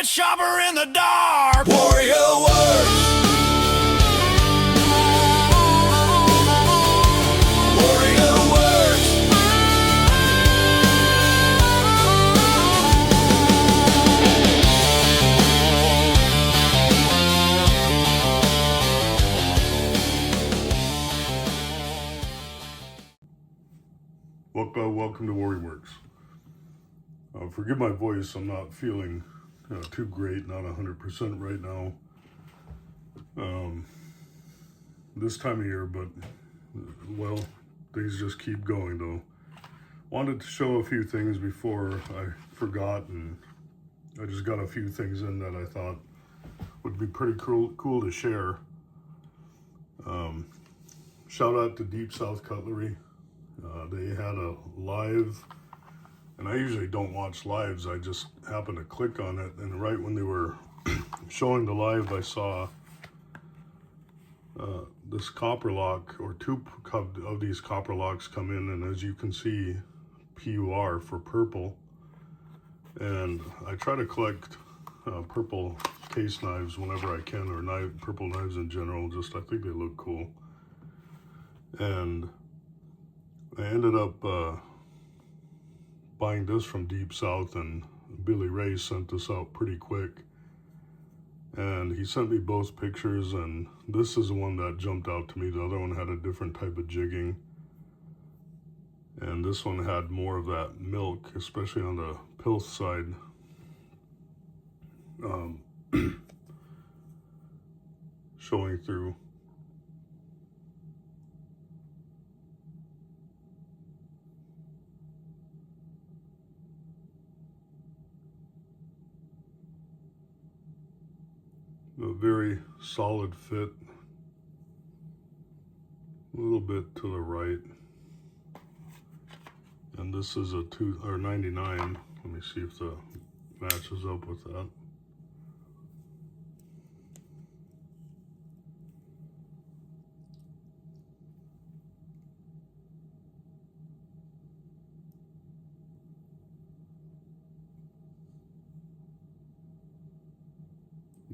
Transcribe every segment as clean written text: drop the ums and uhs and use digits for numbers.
Internet shopper in the dark. Warrior Werks. Warrior Werks. Welcome to Warrior Werks. Forgive my voice, I'm not feeling too great, not 100% right now. This time of year, but well, things just keep going though. Wanted to show a few things before I forgot, and I just got a few things in that I thought would be pretty cool to share. Shout out to Deep South Cutlery. They had a live, and I usually don't watch lives, I just happened to click on it, and right when they were showing the live, I saw this copper lock, or two of these copper locks come in, and as you can see, PUR for purple. And I try to collect purple case knives whenever I can, or purple knives in general, just I think they look cool. And I ended up buying this from Deep South, and Billy Ray sent this out pretty quick. And he sent me both pictures, and this is the one that jumped out to me. The other one had a different type of jigging. And this one had more of that milk, especially on the pilth side. Showing through. A very solid fit, a little bit to the right, and this is a 99. Let me see if the matches up with that.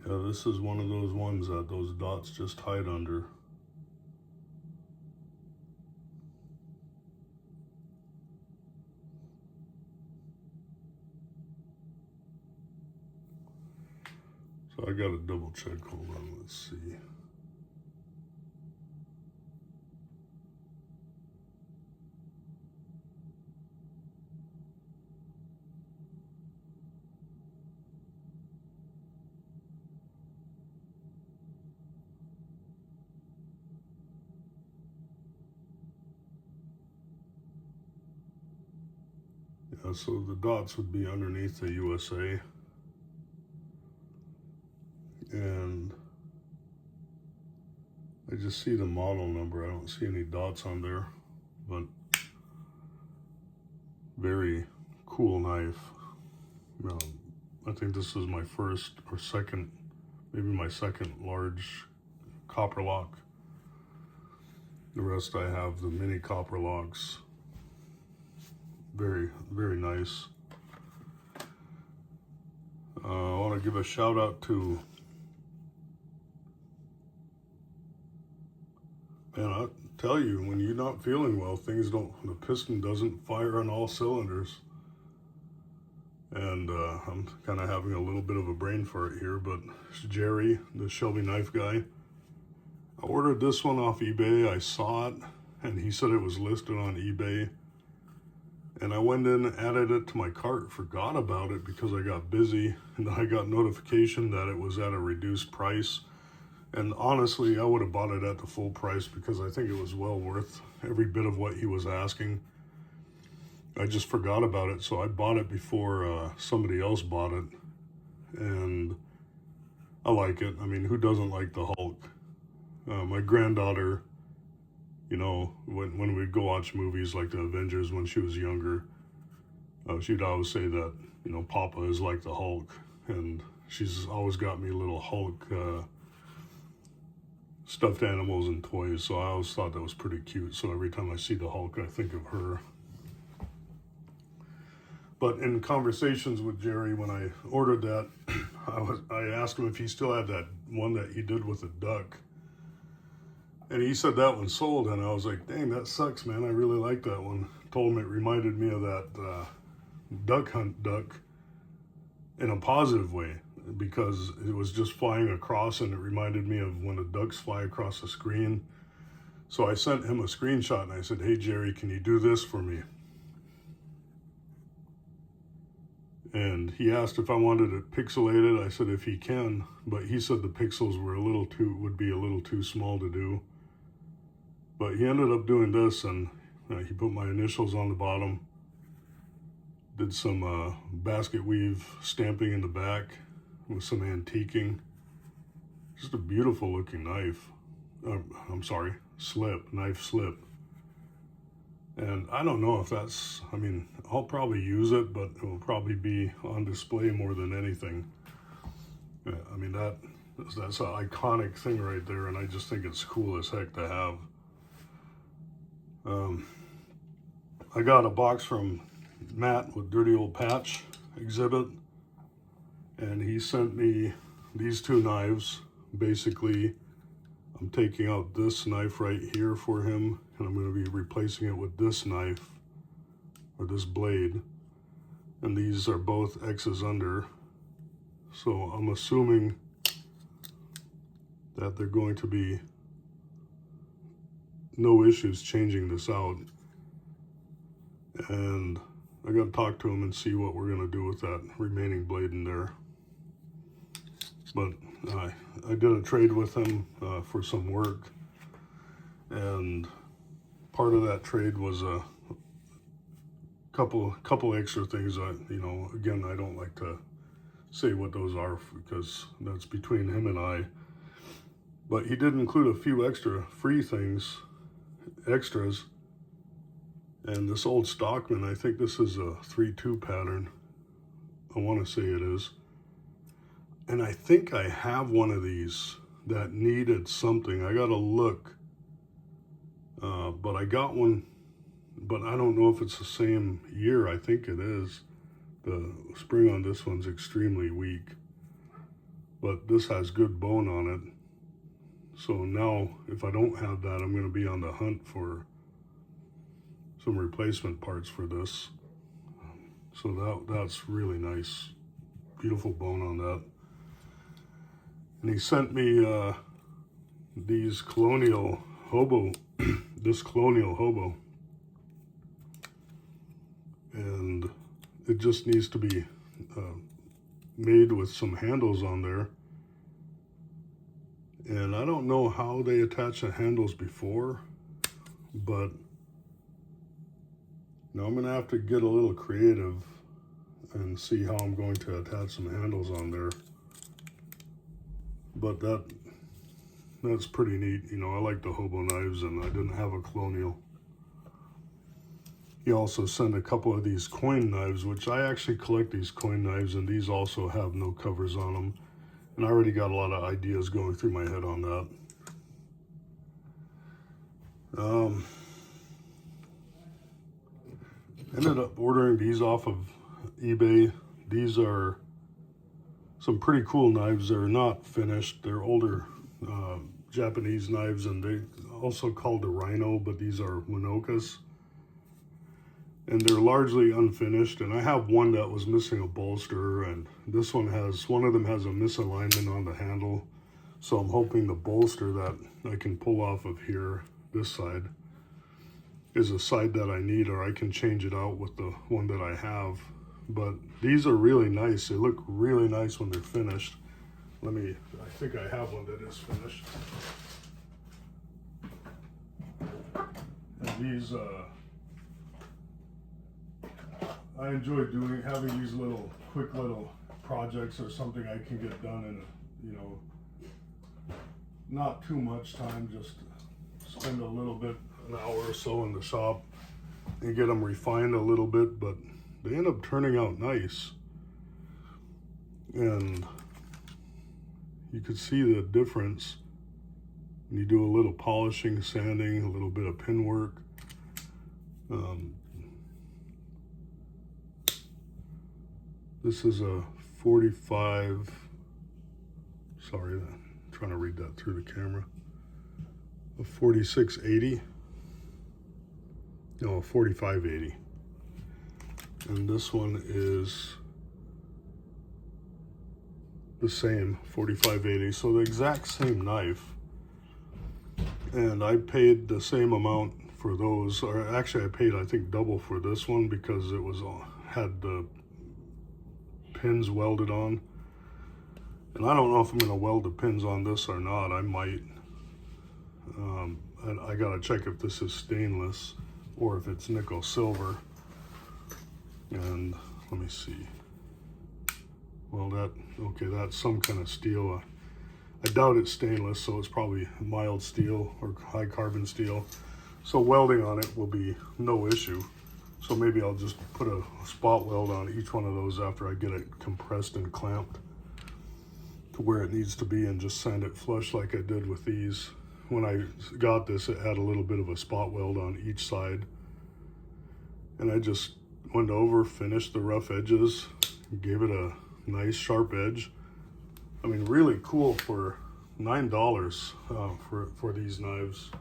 Yeah, this is one of those ones that those dots just hide under. So I gotta double check, hold on, let's see. Yeah, so the dots would be underneath the USA. And I just see the model number. I don't see any dots on there, but very cool knife. I think this is my first or second, maybe my second large copper lock. The rest I have the mini copper locks. Very, very nice. I want to give a shout out to, man, I tell you, when you're not feeling well, the piston doesn't fire on all cylinders. And I'm kind of having a little bit of a brain fart here, but Jerry, the Shelby knife guy, I ordered this one off eBay. I saw it, and he said it was listed on eBay. And I went in and added it to my cart, forgot about it because I got busy, and I got notification that it was at a reduced price. And honestly, I would have bought it at the full price because I think it was well worth every bit of what he was asking. I just forgot about it, so I bought it before somebody else bought it. And I like it. I mean, who doesn't like the Hulk? My granddaughter, you know, when we'd go watch movies like the Avengers when she was younger, she'd always say that, you know, Papa is like the Hulk. And she's always got me little Hulk stuffed animals and toys, so I always thought that was pretty cute. So every time I see the Hulk, I think of her. But in conversations with Jerry, when I ordered that, I asked him if he still had that one that he did with a duck. And he said that one sold, and I was like, dang, that sucks, man. I really like that one. Told him it reminded me of that duck hunt duck in a positive way, because it was just flying across, and it reminded me of when the ducks fly across the screen. So I sent him a screenshot, and I said, hey, Jerry, can you do this for me? And he asked if I wanted it pixelated. I said if he can, but he said the pixels were would be a little too small to do. But he ended up doing this, and he put my initials on the bottom, did some basket weave stamping in the back with some antiquing. Just a beautiful looking knife. I'm sorry, knife slip. And I don't know if that's, I mean, I'll probably use it, but it will probably be on display more than anything. I mean, that's an iconic thing right there, and I just think it's cool as heck to have. I got a box from Matt with Dirty Old Patch exhibit, and he sent me these two knives. Basically, I'm taking out this knife right here for him, and I'm going to be replacing it with this knife, or this blade. And these are both X's under. So I'm assuming that they're going to be no issues changing this out. And I got to talk to him and see what we're going to do with that remaining blade in there. But I did a trade with him for some work, and part of that trade was a couple extra things that, you know, again, I don't like to say what those are because that's between him and I. But he did include a few extra free things, extras. And this old Stockman, I think this is a 3-2 pattern. I want to say it is. And I think I have one of these that needed something. I gotta look. But I got one, but I don't know if it's the same year. I think it is. The spring on this one's extremely weak, but this has good bone on it. So now, if I don't have that, I'm gonna be on the hunt for some replacement parts for this. So that's really nice. Beautiful bone on that. And he sent me these colonial hobo, this colonial hobo. And it just needs to be made with some handles on there. And I don't know how they attach the handles before, but now I'm gonna have to get a little creative and see how I'm going to attach some handles on there. But that's pretty neat. You know, I like the hobo knives, and I didn't have a colonial. He also sent a couple of these coin knives, which I actually collect these coin knives, and these also have no covers on them. And I already got a lot of ideas going through my head on that. Ended up ordering these off of eBay. These are some pretty cool knives. They're not finished. They're older Japanese knives, and they also called the Rhino, but these are Winokas. And they're largely unfinished. And I have one that was missing a bolster, and this one of them has a misalignment on the handle. So I'm hoping the bolster that I can pull off of here, this side, is a side that I need, or I can change it out with the one that I have. But these are really nice. They look really nice when they're finished. I think I have one that is finished. And these, I enjoy having these quick little projects or something I can get done in, you know, not too much time, just spend a little bit, an hour or so in the shop and get them refined a little bit, but they end up turning out nice. And you could see the difference when you do a little polishing, sanding, a little bit of pin work. This is a 45 Sorry, I'm trying to read that through the camera. A 4680. No, a 4580. And this one is the same, 4580. So the exact same knife. And I paid the same amount for those, or actually I paid, I think, double for this one because it was had the pins welded on. And I don't know if I'm going to weld the pins on this or not. I might. And I got to check if this is stainless or if it's nickel silver. And let me see. Well, that's some kind of steel. I doubt it's stainless, so it's probably mild steel or high carbon steel. So welding on it will be no issue. So maybe I'll just put a spot weld on each one of those after I get it compressed and clamped to where it needs to be, and just sand it flush like I did with these. When I got this, it had a little bit of a spot weld on each side. And I just went over, finished the rough edges, gave it a nice sharp edge. I mean, really cool for $9 for these knives.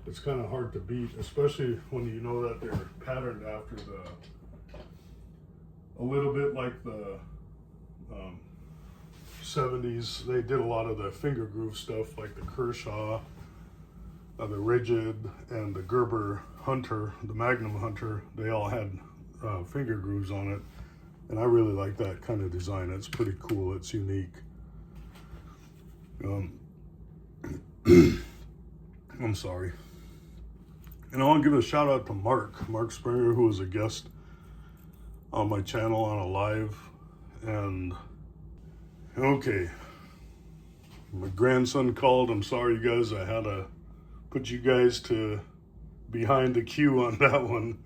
It's kind of hard to beat, especially when you know that they're patterned after a little bit like the 70s. They did a lot of the finger groove stuff, like the Kershaw, the Rigid, and the Gerber Hunter, the Magnum Hunter. They all had finger grooves on it, and I really like that kind of design. It's pretty cool. It's unique. I'm sorry. And I want to give a shout out to Mark Springer, who was a guest on my channel on a live. And okay, my grandson called. I'm sorry, you guys. I had to put you guys to behind the queue on that one.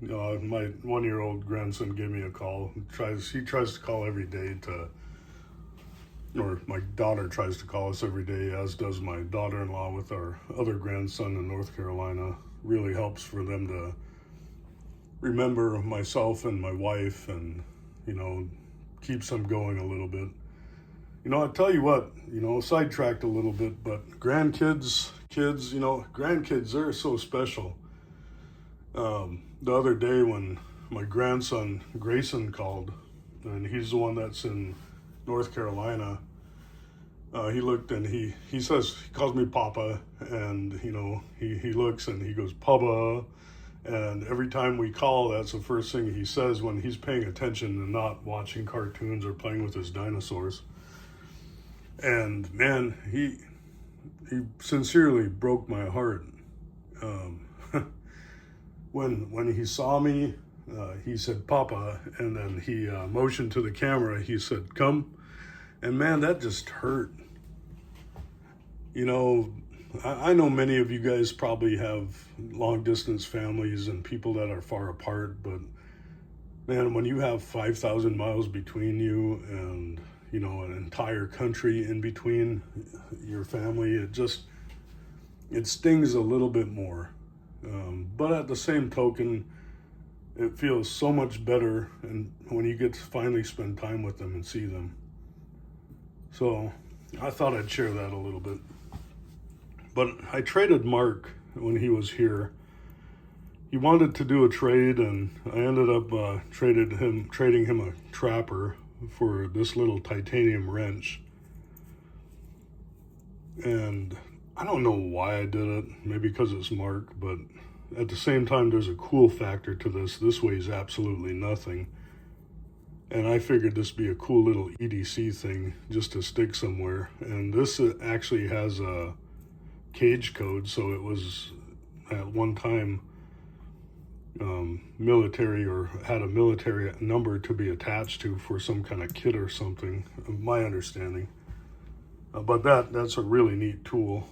You know, my 1-year-old grandson gave me a call. He tries to call every day or my daughter tries to call us every day, as does my daughter-in-law with our other grandson in North Carolina. Really helps for them to remember myself and my wife, and, you know, keeps them going a little bit. You know, I tell you what, you know, sidetracked a little bit, but grandkids, grandkids, they're so special. The other day when my grandson Grayson called, and he's the one that's in North Carolina, he looked and he calls me Papa, and, you know, he looks and he goes, Papa, and every time we call, that's the first thing he says when he's paying attention and not watching cartoons or playing with his dinosaurs. And man, he sincerely broke my heart. When he saw me, he said, Papa, and then he motioned to the camera. He said, come. And man, that just hurt. You know, I know many of you guys probably have long distance families and people that are far apart, but man, when you have 5,000 miles between you and, you know, an entire country in between your family, it stings a little bit more. But at the same token, it feels so much better and when you get to finally spend time with them and see them. So I thought I'd share that a little bit. But I traded Mark when he was here. He wanted to do a trade, and I ended up trading him a trapper for this little titanium wrench. And I don't know why I did it. Maybe because it's Mark, but at the same time, there's a cool factor to this. This weighs absolutely nothing. And I figured this would be a cool little EDC thing just to stick somewhere. And this actually has a cage code, so it was at one time military, or had a military number to be attached to for some kind of kit or something, my understanding. But that's a really neat tool.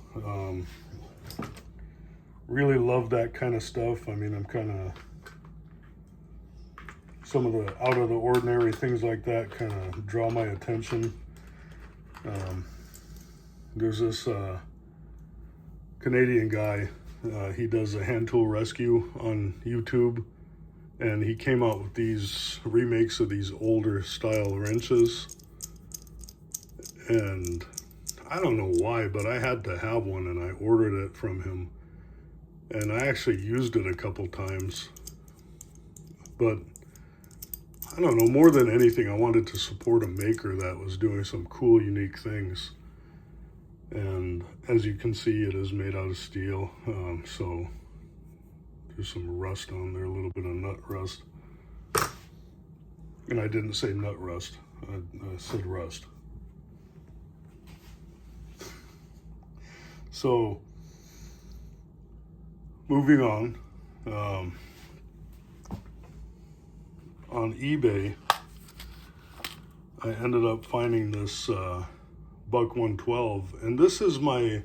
Really love that kind of stuff. I mean, I'm kind of, some of the out of the ordinary things like that kind of draw my attention. There's this Canadian guy, he does a hand tool rescue on YouTube, and he came out with these remakes of these older style wrenches. and I don't know why, but I had to have one, and I ordered it from him, and I actually used it a couple times. But I don't know, more than anything, I wanted to support a maker that was doing some cool, unique things. And as you can see, it is made out of steel, so there's some rust on there, a little bit of nut rust. And I didn't say nut rust, I said rust. So, moving on eBay, I ended up finding this Buck 112, and this is my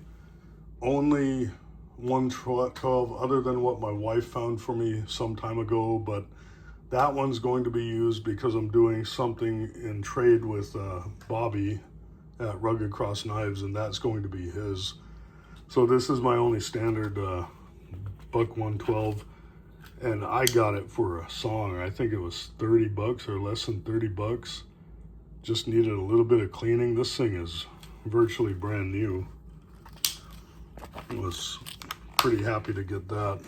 only 112 other than what my wife found for me some time ago, but that one's going to be used because I'm doing something in trade with Bobby at Rugged Cross Knives, and that's going to be his. So this is my only standard Buck 112, and I got it for a song. I think it was 30 bucks or less than 30 bucks. Just needed a little bit of cleaning. This thing is virtually brand new. I was pretty happy to get that.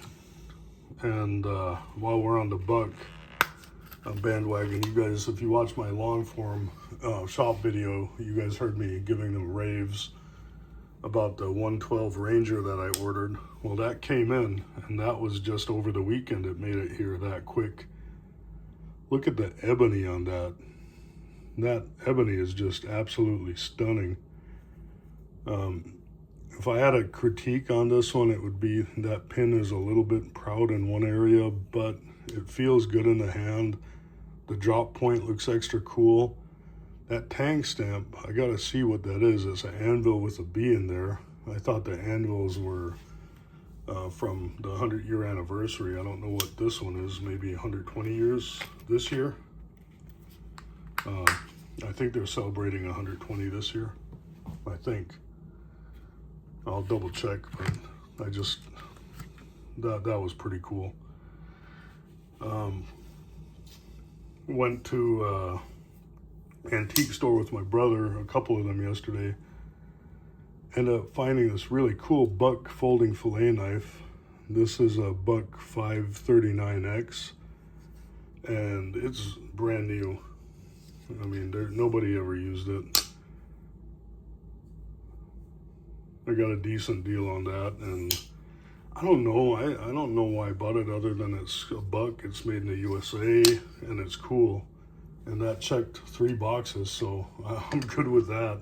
And while we're on the Buck bandwagon, you guys, if you watch my long form shop video, you guys heard me giving them raves about the 112 Ranger that I ordered. Well, that came in, and that was just over the weekend. It made it here that quick. Look at the ebony on that. That ebony is just absolutely stunning. If I had a critique on this one, it would be that pin is a little bit proud in one area, but it feels good in the hand. The drop point looks extra cool. That tang stamp, I gotta see what that is. It's an anvil with a B in there. I thought the anvils were from the 100-year anniversary. I don't know what this one is, maybe 120 years this year. I think they're celebrating 120 this year, I think. I'll double check, but I just, that was pretty cool. Went to antique store with my brother, a couple of them yesterday. Ended up finding this really cool Buck folding fillet knife. This is a Buck 539X, and it's brand new. I mean, nobody ever used it. I got a decent deal on that, and I don't know. I don't know why I bought it other than it's a Buck. It's made in the USA, and it's cool. And that checked 3 boxes, so I'm good with that.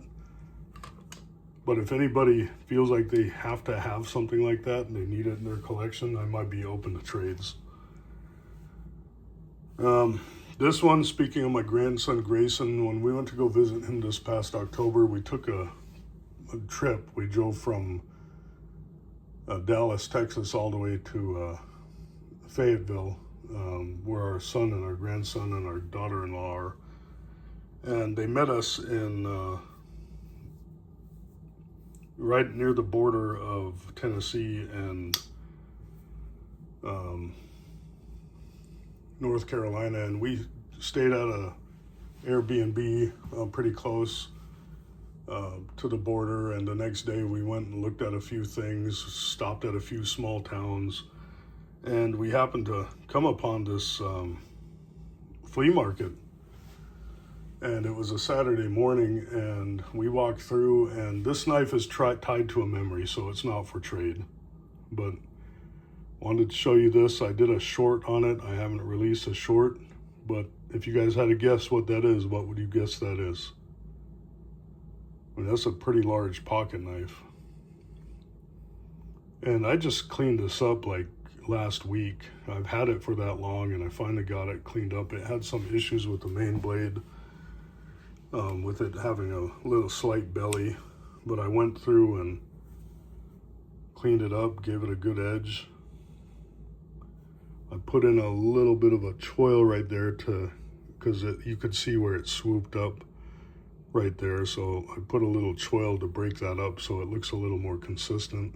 But if anybody feels like they have to have something like that and they need it in their collection, I might be open to trades. This one, speaking of my grandson Grayson, when we went to go visit him this past October, we took a trip. We drove from Dallas, Texas, all the way to Fayetteville, where our son and our grandson and our daughter-in-law are. And they met us in right near the border of Tennessee and North Carolina, and we stayed at a Airbnb pretty close to the border. And the next day we went and looked at a few things, stopped at a few small towns, and we happened to come upon this flea market. And it was a Saturday morning, and we walked through, and this knife is tied to a memory, so it's not for trade. But wanted to show you this. I did a short on it. I haven't released a short, but if you guys had to guess what that is, what would you guess that is? I mean, that's a pretty large pocket knife. And I just cleaned this up like last week. I've had it for that long, and I finally got it cleaned up. It had some issues with the main blade, with it having a little slight belly, but I went through and cleaned it up, gave it a good edge. I put in a little bit of a choil right there because you could see where it swooped up right there, so I put a little choil to break that up so it looks a little more consistent.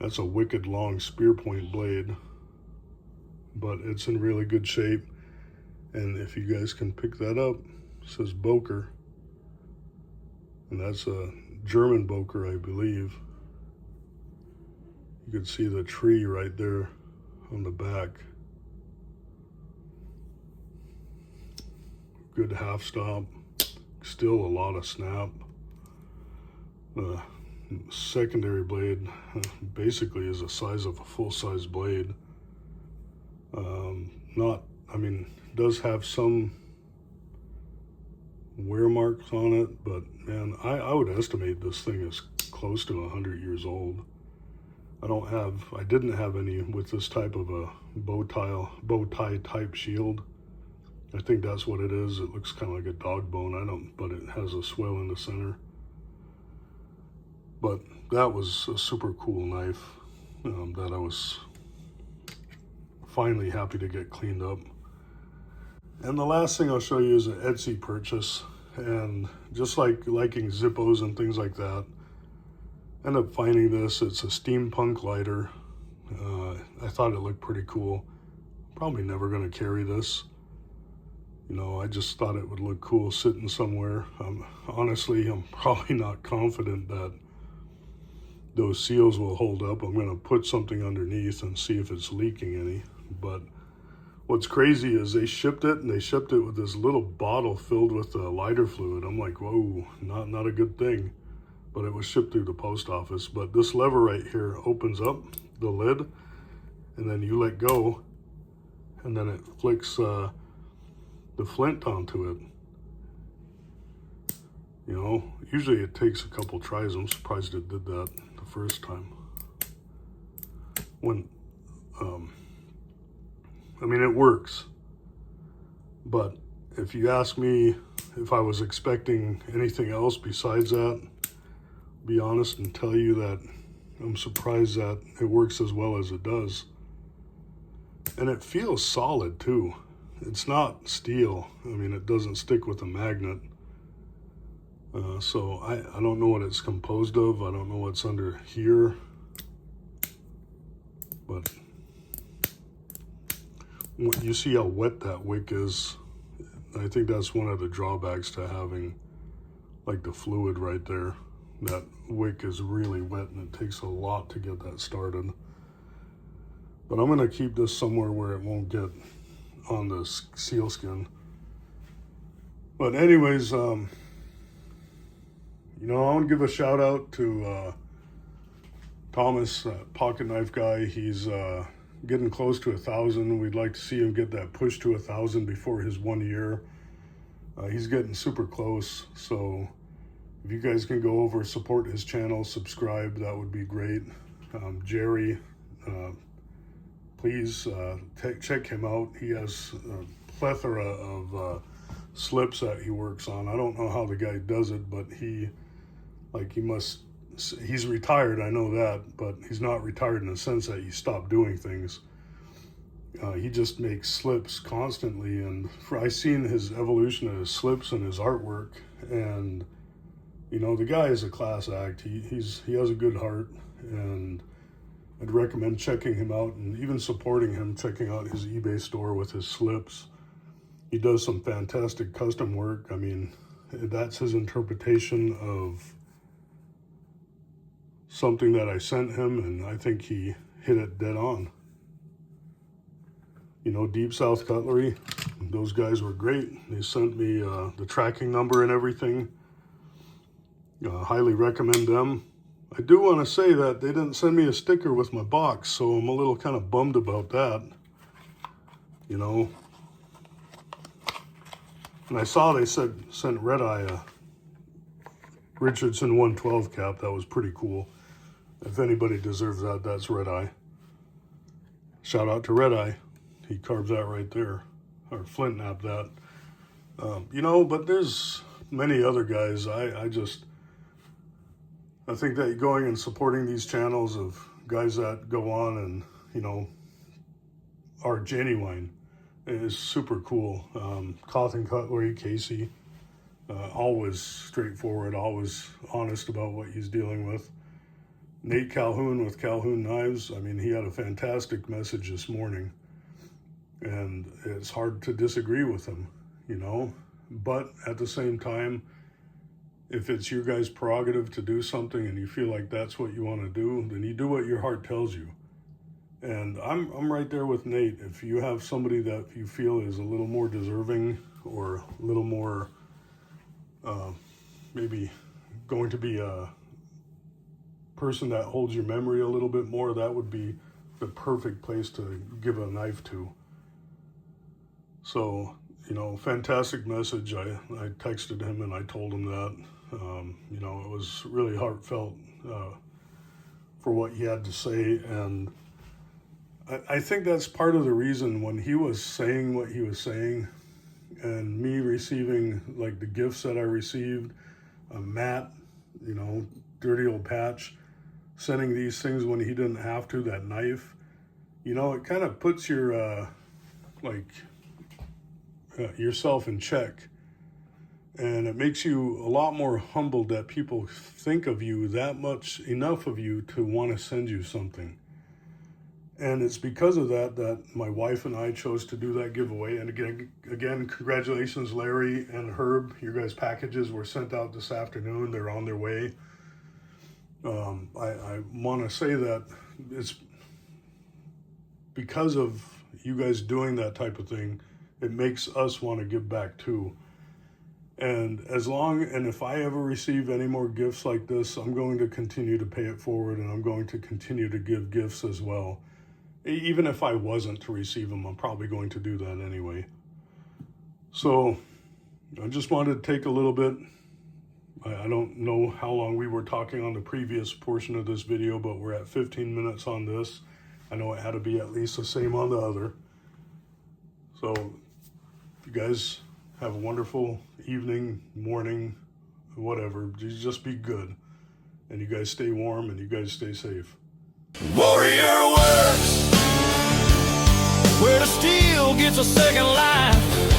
That's a wicked long spear point blade, but it's in really good shape. And if you guys can pick that up, it says Boker. And that's a German Boker, I believe. You can see the tree right there on the back. Good half stop. Still a lot of snap. The secondary blade basically is the size of a full-size blade. Does have some wear marks on it, but man, I would estimate this thing is close to 100 years old. I didn't have any with this type of a bow tie type shield. I think that's what it is. It looks kind of like a dog bone. But it has a swell in the center. But that was a super cool knife that I was finally happy to get cleaned up. And the last thing I'll show you is an Etsy purchase. And just like liking Zippos and things like that, end up finding this. It's a steampunk lighter. I thought it looked pretty cool. Probably never going to carry this. You know, I just thought it would look cool sitting somewhere. Honestly, I'm probably not confident that those seals will hold up. I'm going to put something underneath and see if it's leaking any. But what's crazy is they shipped it, and they shipped it with this little bottle filled with lighter fluid. I'm like, whoa, not a good thing. But it was shipped through the post office. But this lever right here opens up the lid, and then you let go, and then it flicks the flint onto it. You know, usually it takes a couple tries. I'm surprised it did that the first time. It works. But if you ask me if I was expecting anything else besides that, be honest and tell you that I'm surprised that it works as well as it does. And it feels solid too. It's not steel. It doesn't stick with a magnet. So I don't know what it's composed of. I don't know what's under here. But you see how wet that wick is. I think that's one of the drawbacks to having like the fluid right there. That wick is really wet, and it takes a lot to get that started. But I'm gonna keep this somewhere where it won't get on the seal skin. But anyways, I want to give a shout out to Thomas, pocket knife guy. He's getting close to 1,000. We'd like to see him get that push to 1,000 before his 1 year. He's getting super close. So if you guys can go over, support his channel, subscribe, that would be great. Jerry, please check him out. He has a plethora of slips that he works on. I don't know how the guy does it, but he's retired, I know that, but he's not retired in the sense that he stopped doing things. He just makes slips constantly, and I've seen his evolution of his slips and his artwork, and the guy is a class act. He has a good heart, and I'd recommend checking him out and even supporting him, checking out his eBay store with his slips. He does some fantastic custom work. That's his interpretation of something that I sent him, and I think he hit it dead on. Deep South Cutlery, those guys were great. They sent me the tracking number and everything. Highly recommend them. I do want to say that they didn't send me a sticker with my box, so I'm a little kind of bummed about that. And I saw they sent Red Eye a Richardson 112 cap. That was pretty cool. If anybody deserves that, that's Red Eye. Shout out to Red Eye. He carved that right there, or flint knapped that. But there's many other guys. I think that going and supporting these channels of guys that go on and, are genuine is super cool. Cotton Cutlery, Casey, always straightforward, always honest about what he's dealing with. Nate Calhoun with Calhoun Knives, he had a fantastic message this morning, and it's hard to disagree with him, but at the same time, if it's your guys' prerogative to do something and you feel like that's what you want to do, then you do what your heart tells you. And I'm right there with Nate. If you have somebody that you feel is a little more deserving or a little more maybe going to be a person that holds your memory a little bit more, that would be the perfect place to give a knife to. So, you know, fantastic message. I texted him and I told him that. You know, it was really heartfelt for what he had to say. And I think that's part of the reason when he was saying what he was saying and me receiving like the gifts that I received, Matt, you know, dirty old Patch, sending these things when he didn't have to, that knife, you know, it kind of puts your, yourself in check. And it makes you a lot more humbled that people think of you that much, enough of you to want to send you something. And it's because of that that my wife and I chose to do that giveaway. And again, congratulations, Larry and Herb. Your guys' packages were sent out this afternoon. They're on their way. I want to say that it's because of you guys doing that type of thing, it makes us want to give back too. And if I ever receive any more gifts like this, I'm going to continue to pay it forward, and I'm going to continue to give gifts as well. Even if I wasn't to receive them, I'm probably going to do that anyway. So I just wanted to take a little bit. I don't know how long we were talking on the previous portion of this video, but we're at 15 minutes on this. I know it had to be at least the same on the other. So if you guys have a wonderful evening, morning, whatever, just be good. And you guys stay warm and you guys stay safe. Warrior Werks, where the steel gets a second life.